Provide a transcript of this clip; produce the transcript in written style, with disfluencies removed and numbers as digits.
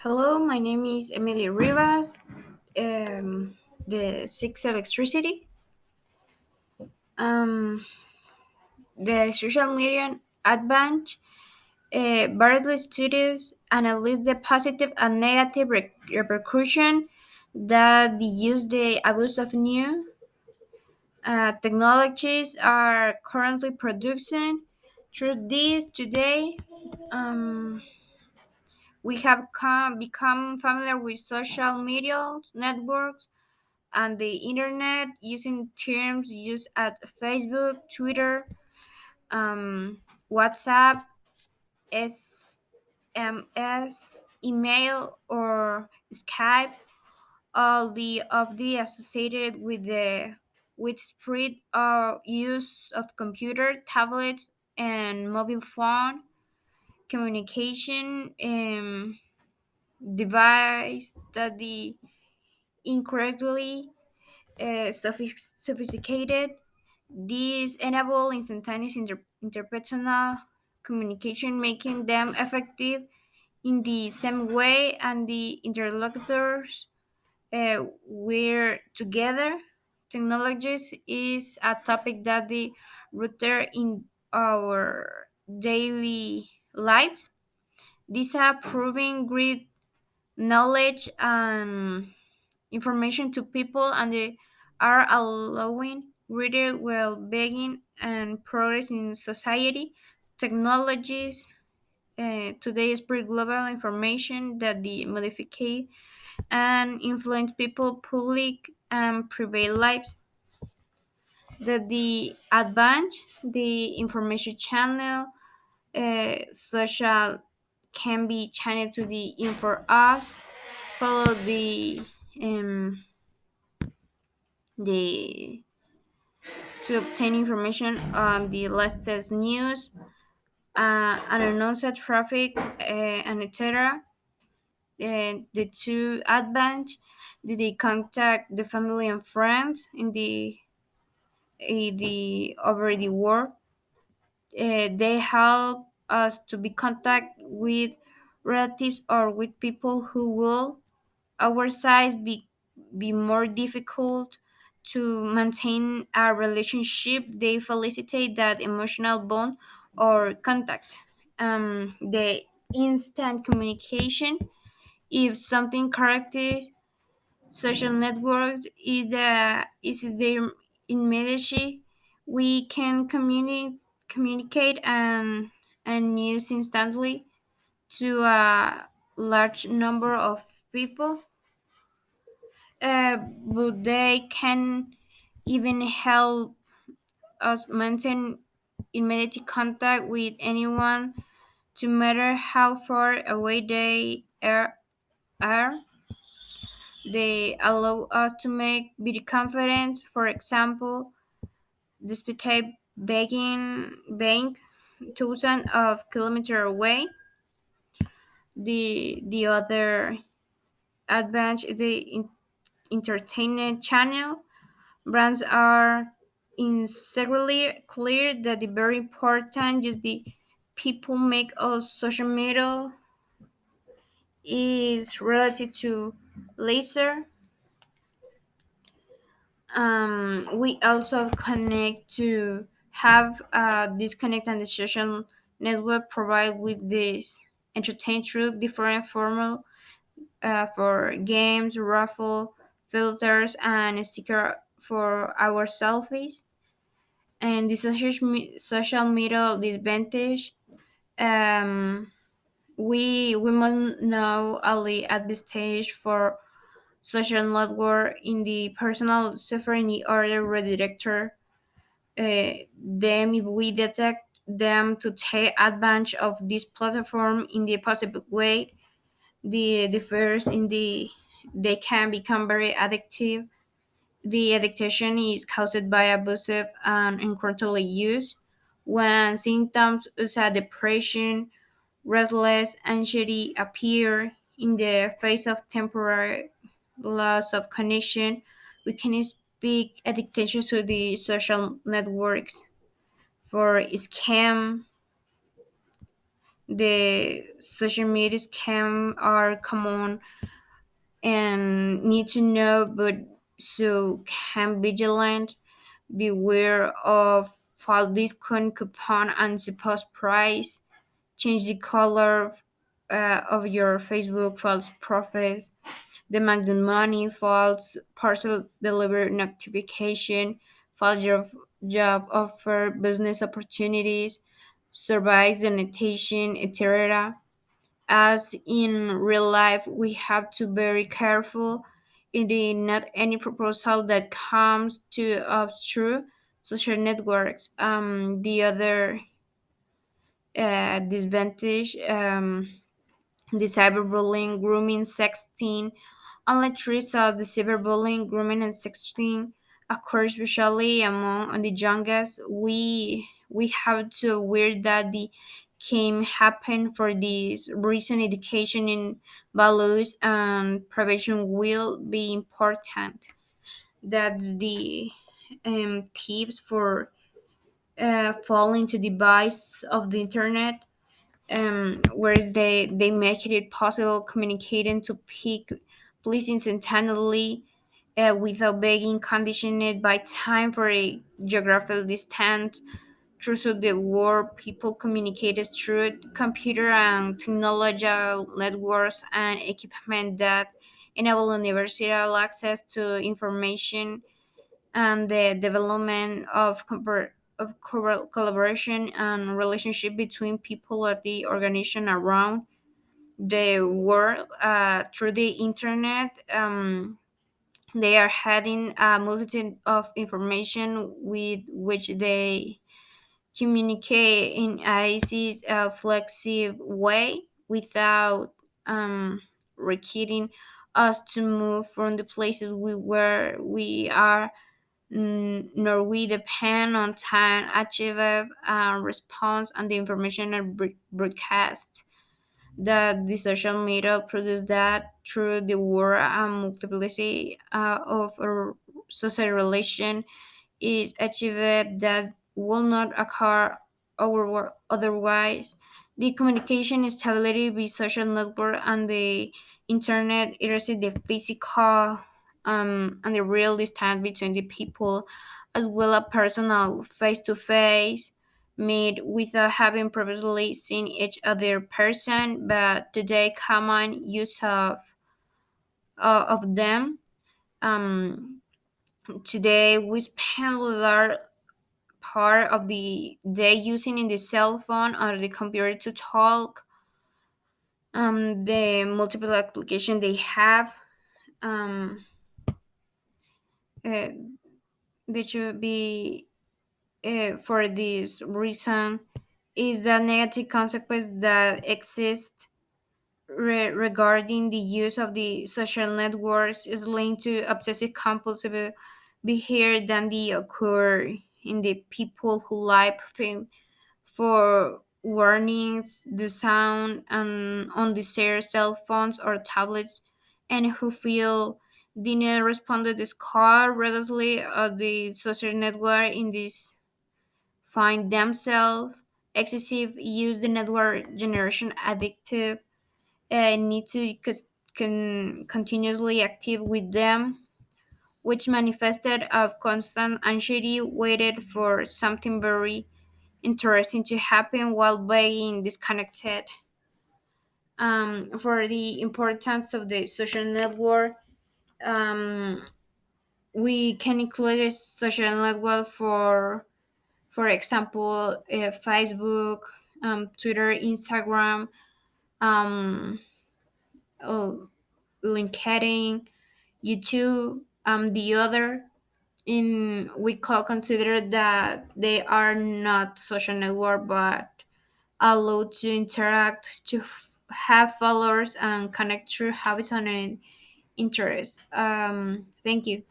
Hello, my name is Emmily Rivas, the sixth electricity. Um, the social media advantage variedly studies analyze the positive and negative repercussion that the abuse of new technologies are currently producing. Through this today, um, we have become familiar with social media networks and the internet using terms used at Facebook, Twitter, WhatsApp, SMS, email, or Skype, all the associated with spread use of computer, tablets, and mobile phone communication device that the incorrectly sophisticated. These enable instantaneous interpersonal communication, making them effective in the same way and the interlocutors were together. Technologies is a topic that the rooted in our daily lives. These are proving great knowledge and information to people, and they are allowing greater well-being and progress in society. Technologies today spread global information that the modify and influence people public and private lives. That the advance the information channel social can be channeled to the info us follow the to obtain information on the latest news, unannounced traffic, and etc. The two advantage, did they contact the family and friends in the over the world. They help us to be contact with relatives or with people who will our size be more difficult to maintain a relationship. They facilitate that emotional bond or contact. The instant communication, if something corrected, social networks is there immediately. We can communicate and use instantly to a large number of people, but they can even help us maintain immediate contact with anyone, to matter how far away are. They allow us to make video conference, for example, despite being thousands of kilometers away. The other advantage is the entertainment channel. Brands are insanely clear that the very important is the people make of social media is related to laser. We also connect to have disconnect, and the social network provide with this entertain through different formal for games, raffle, filters, and sticker for our selfies. And the social media disadvantage, um, we must know only at this stage for social network in the personal suffering the order redirector them if we detect them to take advantage of this platform in the possible way. The first in they can become very addictive. The addiction is caused by abusive and uncontrolled use. When symptoms such as depression, restless, anxiety appear in the face of temporary loss of connection, we can speak addiction to the social networks for scam The social media scam are common and need to know, but so can vigilant. Beware of false discount coupon and supposed price. Change the color of your Facebook false profiles. Demand the money, false parcel delivery notification, false job offer, business opportunities, survey donation, etc. As in real life, we have to be very careful. In the not any proposal that comes to us through social networks. The other disadvantage, the cyberbullying, grooming, sexting. Unlike Teresa, the cyberbullying, grooming, and sexting occur especially among the youngest. We have to aware that the can happen for this reason. Education in values and prevention will be important. That's the tips for falling to the device of the internet, where they make it possible communicating to pick please instantaneously, without being conditioned by time for a geographical distance. Through the world, people communicated through computer and technological networks and equipment that enable universal access to information and the development of collaboration and relationship between people at the organization around the world through the internet. They are having a multitude of information with which they communicate in a easy, flexible way without requiring us to move from the places where we are, nor we depend on time achieved response and the information and broadcast that the social media produce that through the war and multiplicity of our social relation is achieved that will not occur otherwise. The communication stability with social network and the internet erases the physical and the real distance between the people, as well as personal face-to-face meet without having previously seen each other person. But today common use of them. Um, Today we spend a large part of the day using in the cell phone or the computer to talk. The multiple application they have, um, uh, they should be, for this reason, is the negative consequence that exist regarding the use of the social networks is linked to obsessive compulsive behavior than the occur in the people who like for warnings, the sound, and on their cell phones or tablets, and who feel did not respond to this call readily or the social network in this find themselves excessive use the network generation addictive, need to continuously active with them, which manifested of constant anxiety waited for something very interesting to happen while being disconnected. For the importance of the social network, um, we can include a social network for example, Facebook, Twitter, Instagram, um, uh, LinkedIn, YouTube. The other in we call consider that they are not social network but allowed to interact, to have followers and connect through habits and interests. Thank you.